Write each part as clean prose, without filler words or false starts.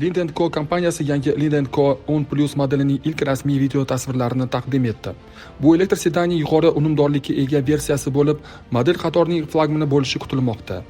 Lind & Co kompaniyasi yangi Lind & Co 10 Plus modelining ilk rasmiy video tasvirlarini taqdim etdi. Bu elektr sedanning yuqori unumdorlikka ega versiyasi bo'lib, model qatorining flagmani bo'lishi kutilmoqda.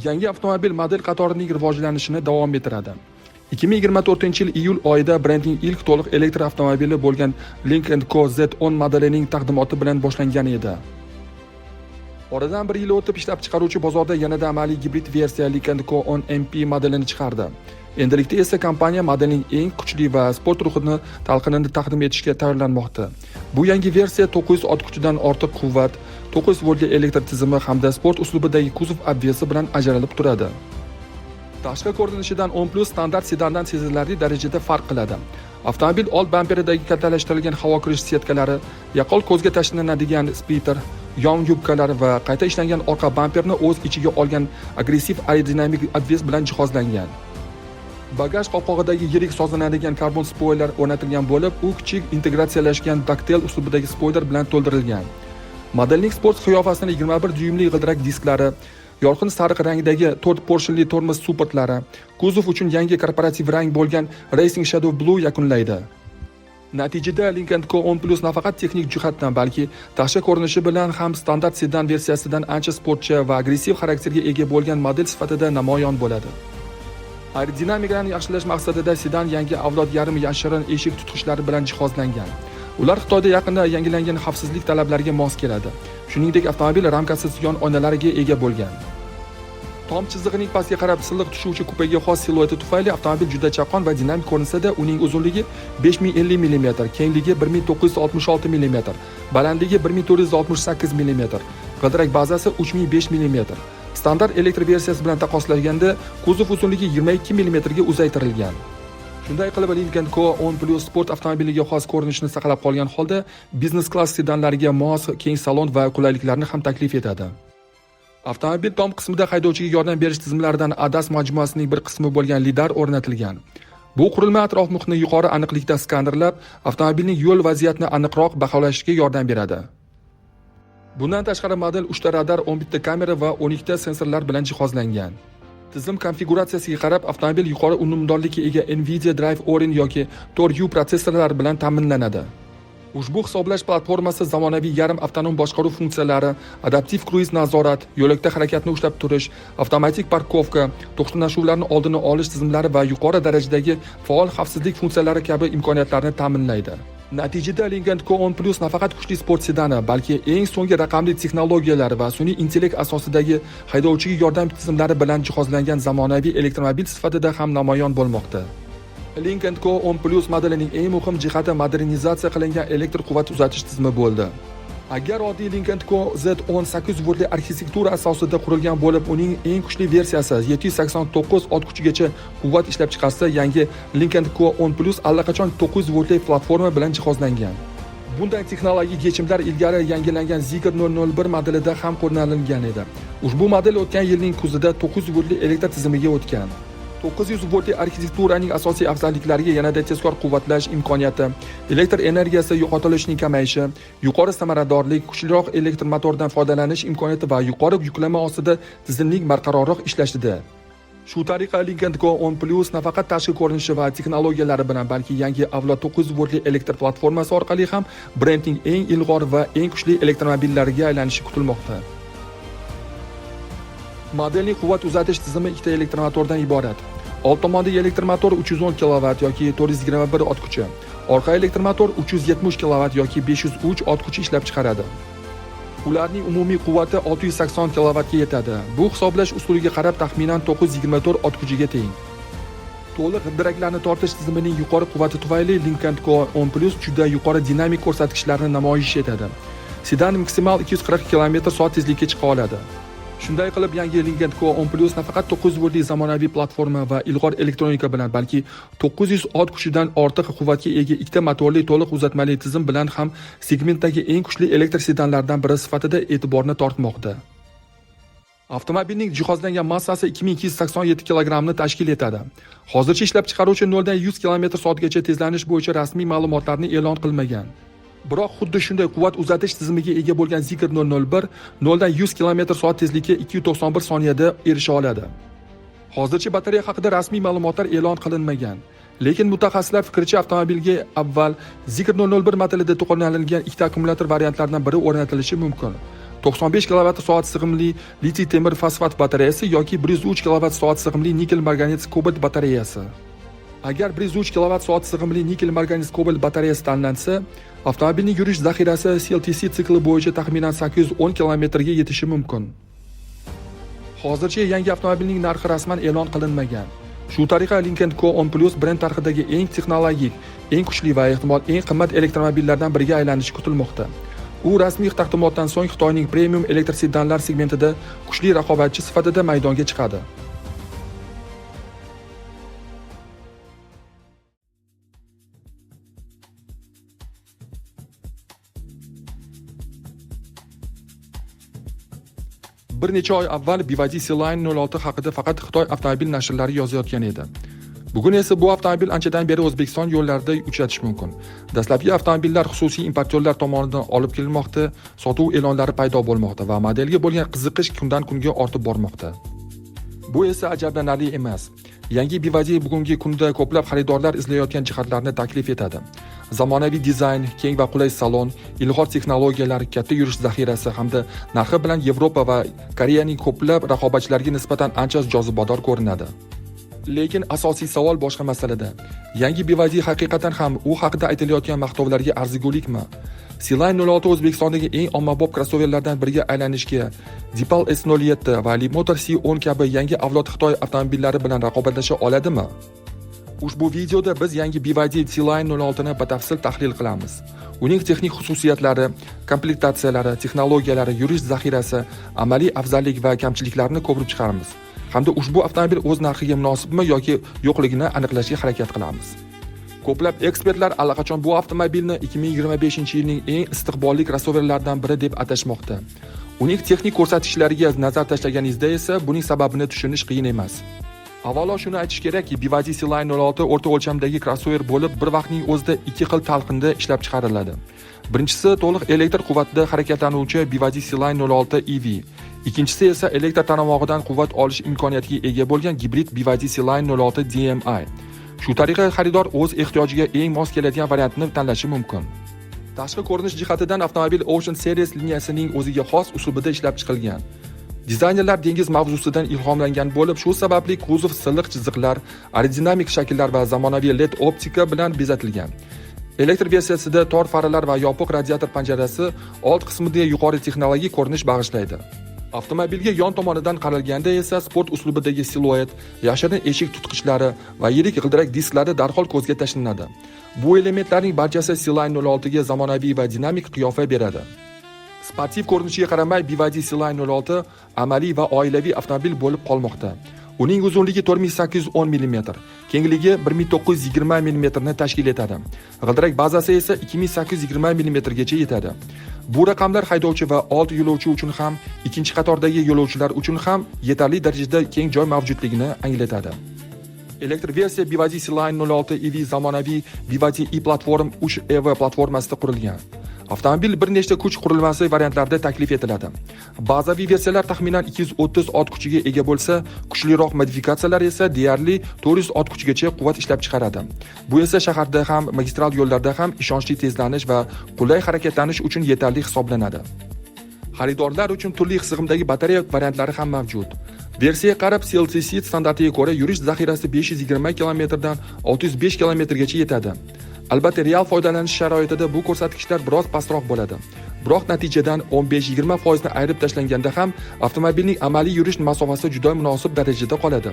Yangi avtomobil model qatorining rivojlanishini davom ettiradi. 2024-yil iyul oyida brendning ilk to'liq elektr avtomobili bo'lgan Lynk & Co Z10 modelining taqdimoti bilan boshlangan edi. Oradan bir yil o'tib ishlab chiqaruvchi bozorda yanada amaliy gibrid versiya Lynk & Co 10 MP modelini chiqardi. Endilikda esa kompaniya modelning eng kuchli va sport ruhini talqinini taqdim etishga tayyorlanmoqda. Bu yangi versiya 900 ot kuchidan ortiq quvvat, 900 voltli elektr tizimi hamda sport uslubidagi kuzov obvesi bilan ajralib turadi. Tashqi ko'rinishidan 10 Plus standart sedandan sezilarli darajada farq qiladi. Avtomobil old bamperidagi kattalashtirilgan havo kirish setkalari, yaqqol ko'zga tashlanadigan splitter, yon yubkalar va qayta ishlangan orqa bamperni o'z ichiga olgan agressiv aerodinamik obves bilan jihozlangan. Bagaj qopqog'idagi yirik sozlanadigan karbon spoiler o'rnatilgan bo'lib, u kichik integratsiyalashgan daktel uslubidagi spoiler bilan to'ldirilgan. Modelning sport qiyofasini 21 dyumli g'ildirak disklari, yorqin sariq rangdagi 4 porshinli tormoz supportlari, kuzov uchun yangi korporativ rang bo'lgan Racing Shadow Blue yakunlaydi. Natijada Lynk & Co 10 Plus nafaqat texnik jihatdan, balki tashqi ko'rinishi bilan ham standart sedan versiyasidan ancha sportcha va agressiv xarakterga ega bo'lgan model sifatida namoyon bo'ladi. Aerodinamikani yaxshilash maqsadida sedan yangi avlod yarim yashirin eshik tutqichlari bilan jihozlangan. Ular Xitoyda yaqinda yangilangan xavfsizlik talablariga mos keladi. Shuningdek, avtomobil ramkasiz yon oynalariga ega bo'lgan. Tom chizig'ining pastga qarab silliq tushuvchi kupega xos silueti tufayli avtomobil juda chaqqon va dinamik ko'rinsa-da, uning uzunligi 5050 mm, kengligi 1966 mm, balandligi 1468 mm, g'ildirak bazasi 3005 mm. Standart elektr versiyasi bilan taqqoslaganda kuzov uzunligi 22 mm ga uzaytirilgan. Shunday qilib, Lynk & Co 10 Plus sport avtomobiliga xos ko'rinishni saqlab qolgan holda biznes klass sedanlariga mos keng salon va qulayliklarni ham taklif etadi. Avtomobil tom qismida haydovchiga yordam berish tizimlaridan ADAS majmuasining bir qismi bo'lgan lidar o'rnatilgan. Bu qurilma atrof muhitni yuqori aniqlikda skanerlab, avtomobilning yo'l vaziyatini aniqroq baholashga yordam beradi. Bundan tashqari model 3 ta radar, 11 ta kamera va 12 ta sensorlar bilan jihozlangan. Tizim konfiguratsiyasiga qarab avtomobil yuqori unumdorlikka ega Nvidia Drive Orin yoki Tor U protsessorlar bilan ta'minlanadi. Ushbu hisoblash platformasi zamonaviy yarim avtonom boshqaruv funksiyalari, adaptiv kruiz nazorat, yo'lakda harakatni ushlab turish, avtomatik parkovka, to'qnashuvlarni oldini olish tizimlari va yuqori darajadagi faol xavfsizlik funksiyalari kabi imkoniyatlarni ta'minlaydi. Natijada Lynk & Co 10 Plus nafaqat kuchli sport sedani, balki eng so'nggi raqamli texnologiyalar va sun'iy intellekt asosidagi haydovchiga yordam tizimlari bilan jihozlangan zamonaviy elektromobil sifatida ham namoyon bo'lmoqda. Lynk & Co 10 Plus modelining eng muhim jihati modernizatsiya qilingan elektr quvvat uzatish tizimi bo'ldi. Agar oddiy Lynk & Co Z10 800 voltli arxitektura asosida qurilgan bo'lib, uning eng kuchli versiyasi 789 ot kuchigacha quvvat ishlab chiqarsa, yangi Lynk & Co 10 Plus allaqachon 900 voltli platforma bilan jihozlangan. Bunday texnologik yechimlar ilgari yangilangan Zikr 001 modelida ham qo'llanilgan edi. Ushbu model o'tgan yilning kuzida 900 voltli elektr tizimiga o'tgan. 900 voltli arxitekturaning asosiy afzalliklariga yanada tezkor quvvatlash imkoniyati, elektr energiyasi yo'qotilishining kamayishi, yuqori samaradorlik, kuchliroq elektr motordan foydalanish imkoniyati va yuqori yuklama ostida tizimning barqarorroq ishlashida. Shu tariqa Lynk & Co 10 Plus nafaqat tashqi ko'rinishi va texnologiyalari bilan, balki yangi avlod 900 voltli elektr platformasi orqali ham brendning eng ilg'or va eng kuchli elektromobillariga aylanishi kutilmoqda. Modelning quvvat uzatish tizimi ikkita elektromotordan iborat. Old tomondagi elektromotor 310 kW yoki 421 ot kuchi, orqa elektromotor 370 kW yoki 503 ot kuchi ishlab chiqaradi. Ularning umumiy quvvati 680 kW ga yetadi. Bu hisoblash usuliga qarab taxminan 924 ot kuchiga teng. To'liq g'ildiraklarni tortish tizimining yuqori quvvati tufayli Lynk & Co 10 Plus juda yuqori dinamik ko'rsatkichlarni namoyish etadi. Sedan maksimal 240 km/soat tezlikka chiqa oladi. Shunday qilib, yangi Lynk & Co 10 Plus nafaqat 900 voltli zamonaviy platforma va ilg'or elektronika bilan, balki 900 ot kuchidan ortiq quvvatga ega ikkita motorli to'liq uzatmali tizim bilan ham segmentdagi eng kuchli elektr sedanlardan biri sifatida e'tiborni tortmoqda. Avtomobilning jihozlangan massasi 2287 kg ni tashkil etadi. Hozircha ishlab chiqaruvchi 0 dan 100 km/soatgacha tezlanish bo'yicha rasmiy ma'lumotlarni e'lon qilmagan. Biroq xuddi shunday quvvat uzatish tizimiga ega bo'lgan Zikr 001 0 dan 100 km/soat tezlikka 291 soniyada erisha oladi. Hozircha batareya haqida rasmiy ma'lumotlar e'lon qilinmagan. Lekin mutaxassislar fikricha avtomobilga avval Zikr 001 modelida to'g'rilangan ikkita akkumulyator variantlaridan biri o'rnatilishi mumkin. 95 kWh sig'imli litiy temir fosfat batareyasi yoki 103 kWh sig'imli nikel marganiz kobalt batareyasi. Agar 103 kWh sig'imli nikel marganiz kobalt batareyasi tanlansa, avtomobilning yurish zaxirasi CLTC sikli bo'yicha taxminan 810 km ga yetishi mumkin. Hozircha yangi avtomobilning narxi rasman e'lon qilinmagan. Shu tariqa Lynk & Co 10 Plus brend tarixidagi eng texnologik, eng kuchli va ehtimol eng qimmat elektromobillardan biriga aylanishi kutilmoqda. U rasmiy taqdimotdan so'ng Xitoyning premium elektr sedanlar segmentida kuchli raqobatchi sifatida maydonga chiqadi. Bir necha oy avval BYD C-Line 06 haqida faqat Xitoy avtomobil nashrlari yozayotgan edi. Bugun esa bu avtomobil anchadan beri O'zbekiston yo'llarida uchratish mumkin. Dastlabki avtomobillar xususiy importyorlar tomonidan olib kelinmoqda, sotuv e'lonlari paydo bo'lmoqda va modelga bo'lgan qiziqish kundan kunga ortib bormoqda. Bu esa ajablanarli emas. Yangi BYD bugungi kunda ko'plab xaridorlar izlayotgan jihatlarni taklif etadi. Zamonaviy dizayn, keng va qulay salon, ilg'or texnologiyalar, katta yurish zaxirasi hamda narxi bilan Yevropa va Koreyaning ko'plab raqobatchilariga nisbatan ancha jozibador ko'rinadi. Lekin asosiy savol boshqa masalada. Yangi BYD haqiqatan ham u haqida aytilayotgan maqtovlarga arzigulikmi? C-Line 06 O'zbekistondagi eng ommabop crossoverlardan biriga aylanishga, Deepal S07 va Leapmotor C10 kabi yangi avlod Xitoy avtomobillari bilan raqobatlasha oladimi? Ushbu videoda biz yangi BYD C-Line 06 ni batafsil tahlil qilamiz. Uning texnik xususiyatlari, komplektatsiyalari, texnologiyalari, yurish zaxirasi, amaliy afzallik va kamchiliklarini ko'rib chiqaramiz. Hamda ushbu avtomobil o'z narxiga munosibmi yoki yo'qligini aniqlashga harakat qilamiz. Ko'plab ekspertlar allaqachon bu avtomobilni 2025-yilning eng istiqbolli crossoverlaridan biri deb atashmoqda. Uning texnik ko'rsatkichlariga nazar tashlaganingizda esa buning sababini tushunish qiyin emas. Avvalo shuni aytish kerakki, BYD C-Line 06 o'rta o'lchamdagi crossover bo'lib, bir vaqtning o'zida ikki xil talqinda ishlab chiqariladi. Birinchisi to'liq elektr quvvatida harakatlanuvchi BYD C-Line 06 EV. Ikkinchisi esa elektr tarmog'idan quvvat olish imkoniyatiga ega bo'lgan gibrid BYD C-Line 06 DMI. Shu tariqa xaridor o'z ehtiyojiga eng mos keladigan variantni tanlashi mumkin. Tashqi ko'rinish jihatidan avtomobil Ocean Series liniyasining o'ziga xos uslubida ishlab chiqilgan. Dizaynerlar dengiz mavzusidan ilhomlangan bo'lib, shu sababli kuzov silliq chiziqlar, aerodinamik shakllar va zamonaviy LED optika bilan bezatilgan. Elektr versiyasida tor faralar va yopiq radiator panjarasi old qismida yuqori texnologik ko'rinish bag'ishlaydi. Avtomobilga yon tomonidan qaralganda esa sport uslubidagi siluet, yashirin eshik tutqichlari va yirik g'ildirak disklari darhol ko'zga tashlanadi. Bu elementlarning barchasi C-Line 06 ga zamonaviy va dinamik qiyofa beradi. Sportiv ko'rinishiga qaramay, BYD C-Line 06 amaliy va oilaviy avtomobil bo'lib qolmoqda. Uning uzunligi 4810 mm, kengligi 1920 mm ni tashkil etadi. G'ildirak bazasi esa 2820 mm gacha yetadi. Bu raqamlar haydovchi va old yo'lovchi uchun ham, ikkinchi qatordagi yo'lovchilar uchun ham yetarli darajada keng joy mavjudligini anglatadi. Elektr versiya BYD C-Line 06 EV zamonaviy BYD e-platform 3EV platformasida qurilgan. Avtomobil bir nechta kuch qurilmasi variantlarida taklif etiladi. Bazaviy versiyalar taxminan 230 ot kuchiga ega bo'lsa, kuchliroq modifikatsiyalar esa deyarli 400 ot kuchgacha quvvat ishlab chiqaradi. Bu esa shaharda ham, magistral yo'llarda ham ishonchli tezlanish va qulay harakatlanish uchun yetarli hisoblanadi. Xaridorlar uchun turli sig'imdagi batareya variantlari ham mavjud. Versiyaga qarab CLTC standartiga ko'ra yurish zaxirasi 520 km dan 605 km gacha yetadi. Albatta, real foydalanish sharoitida bu ko'rsatkichlar biroz pastroq bo'ladi. Biroq natijadan 15-20% ni ayirib tashlanganda ham avtomobilning amaliy yurish masofasi juda munosib darajada qoladi.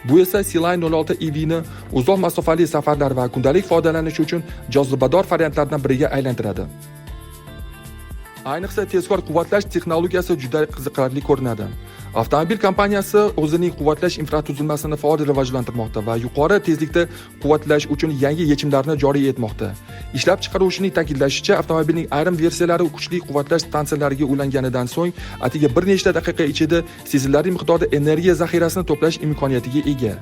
Bu esa C-Line 06 EV ni uzoq masofali safarlar va kundalik foydalanish uchun jozibador variantlardan biriga aylantiradi. Ayniqsa tezkor quvvatlash texnologiyasi juda qiziqarli ko'rinadi. Avtomobil kompaniyasi o'zining quvvatlash infratuzilmasini faol rivojlantirmoqda va yuqori tezlikda quvvatlash uchun yangi yechimlarni joriy etmoqda. Ishlab chiqaruvchining ta'kidlashicha, avtomobilning ayrim versiyalari kuchli quvvatlash stansiyalariga ulanganidan so'ng atigi bir nechta daqiqa ichida sezilarli miqdorda energiya zaxirasini to'plash imkoniyatiga ega.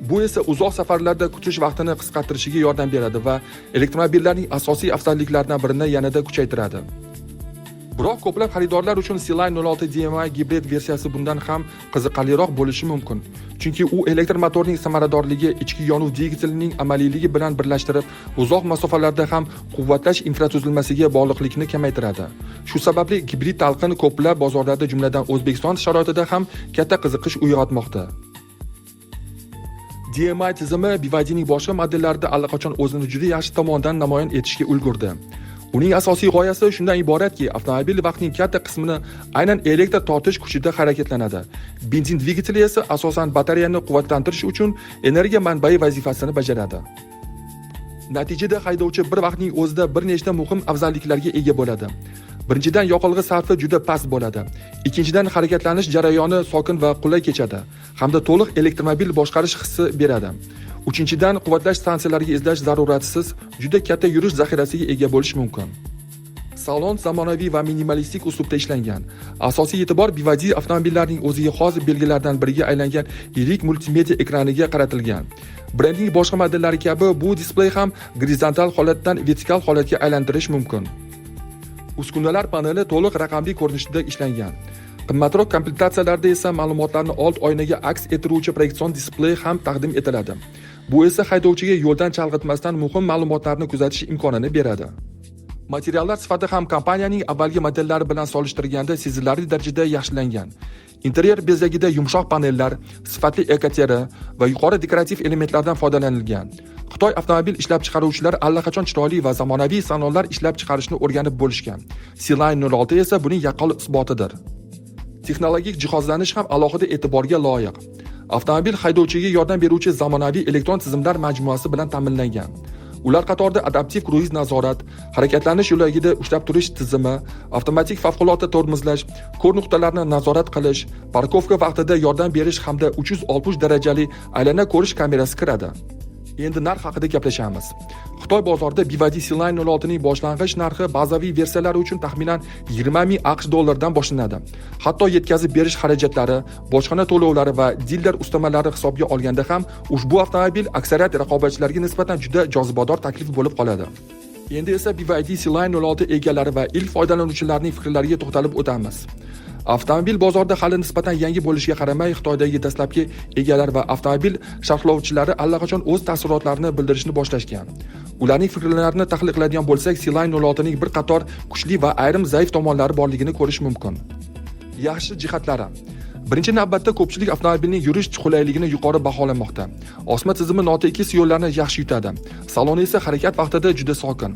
Bu esa uzoq safarlarda kutish vaqtini qisqartirishiga yordam beradi va elektromobillarning asosiy afzalliklaridan birini yanada kuchaytiradi. Biroq ko'plab xaridorlar uchun C-Line 06 DMI gibrid versiyasi bundan ham qiziqarliroq bo'lishi mumkin. Chunki u elektr motorning samaradorligi ichki yonuv dvigatelining amaliyligi bilan birlashtirib, uzoq masofalarda ham quvvatlash infratuzilmasiga bog'liqlikni kamaytiradi. Shu sababli gibrid talqin ko'plab bozorlarda, jumladan O'zbekiston sharoitida ham katta qiziqish uyg'otmoqda. DMI tizimi BYDning boshqa modellarida allaqachon o'zini juda yaxshi tomondan namoyon etishga ulgurdi. Uning asosiy g'oyasi shundan iboratki, avtomobil vaqtning katta qismini aynan elektr tortish kuchida harakatlanadi. Benzin dvigateli esa asosan batareyani quvvatlantirish uchun energiya manbai vazifasini bajaradi. Natijada haydovchi bir vaqtning o'zida bir nechta muhim afzalliklarga ega bo'ladi. Birinchidan, yoqilg'i sarfi juda past bo'ladi. Ikkinchidan, harakatlanish jarayoni sokin va qulay kechadi hamda to'liq elektromobil boshqarish hissi beradi. Uchinchidan, quvvatlash stansiyalariga izlash zaruratsiz juda katta yurish zaxirasiga ega bo'lish mumkin. Salon zamonaviy va minimalistik uslubda ishlangan. Asosiy e'tibor BYD avtomobillarining o'ziga xos belgilaridan biriga aylangan yirik multimedia ekraniga qaratilgan. Brendning boshqa modellari kabi bu displey ham gorizontal holatdan vertikal holatga aylantirish mumkin. Uskunalar paneli to'liq raqamli ko'rinishda ishlangan. Qimmatroq komplektatsiyalarda esa ma'lumotlarni old oynaga aks ettiruvchi proyeksion displey ham taqdim etiladi. Bu esa haydovchiga yo'ldan chalg'itmasdan muhim ma'lumotlarni kuzatish imkonini beradi. Materiallar sifati ham kompaniyaning avvalgi modellari bilan solishtirganda sezilarli darajada yaxshilangan. Interyer bezagida yumshoq panellar, sifatli ekoteri va yuqori dekorativ elementlardan foydalanilgan. Xitoy avtomobil ishlab chiqaruvchilari allaqachon chiroyli va zamonaviy salonlar ishlab chiqarishni o'rganib bo'lishgan. C-Line 06 esa buning yaqqol isbotidir. Texnologik jihozlanish ham alohida e'tiborga loyiq. Avtomobil haydovchiga yordam beruvchi zamonaviy elektron tizimlar majmuasi bilan ta'minlangan. Ular qatorida adaptiv kruiz nazorat, harakatlanish yo'lagida ushlab turish tizimi, avtomatik favqulodda tormozlash, ko'r nuqtalarni nazorat qilish, parkovka vaqtida yordam berish hamda 360 darajali aylana ko'rish kamerasi kiradi. Endi narx haqida gaplashamiz. Xitoy bozorida BYD C-Line 06 ning boshlang'ich narxi bazaviy versiyalari uchun taxminan 20 ming AQSh dollaridan boshlanadi. Hatto yetkazib berish xarajatlari, bojxona to'lovlari va diler ustamalari hisobga olganda ham ushbu avtomobil aksariyat raqobatchilarga nisbatan juda jozibador taklif bo'lib qoladi. Endi esa BYD C-Line 06 egalari va ilk foydalanuvchilarning fikrlariga to'xtalib o'tamiz. Avtomobil bozorida hali nisbatan yangi bo'lishiga qaramay, Xitoydagi dastlabki egalar va avtomobil sharhlovchilari allaqachon o'z taassurotlarini bildirishni boshlashgan. Ularning fikrlarini tahlil qiladigan bo'lsak, C-Line 06 ning bir qator kuchli va ayrim zaif tomonlari borligini ko'rish mumkin. Yaxshi jihatlari. Birinchi navbatda ko'pchilik avtomobilning yurish qulayligini yuqori baholamoqda. Osma tizimi notekis yo'llarni yaxshi yutadi. Saloni esa harakat vaqtida juda sokin.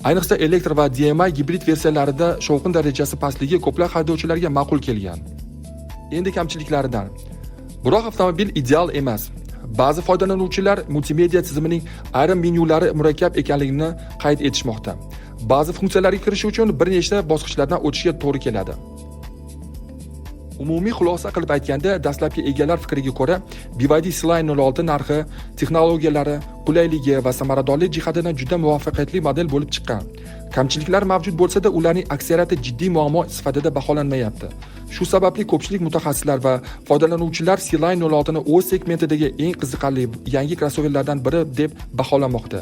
Ayniqsa elektr va DMI gibrid versiyalarida shovqin darajasi pastligi ko'plab haydovchilarga ma'qul kelgan. Endi kamchiliklaridan. Biroq avtomobil ideal emas. Ba'zi foydalanuvchilar multimedia tizimining ayrim menyulari murakkab ekanligini qayd etishmoqda. Ba'zi funksiyalarga kirish uchun bir nechta bosqichlardan o'tishga to'g'ri keladi. Umumiy xulosa qilib aytganda, dastlabki egalar fikriga ko'ra, BYD C-Line 06 narxi, texnologiyalari, qulayligi va samaradorlik jihatidan juda muvaffaqiyatli model bo'lib chiqqan. Kamchiliklar mavjud bo'lsa-da, ularning aksariyati jiddiy muammo sifatida baholanmayapti. Shu sababli ko'pchilik mutaxassislar va foydalanuvchilar C-Line 06 ni o'z segmentidagi eng qiziqarli yangi krossoverlardan biri deb baholamoqda.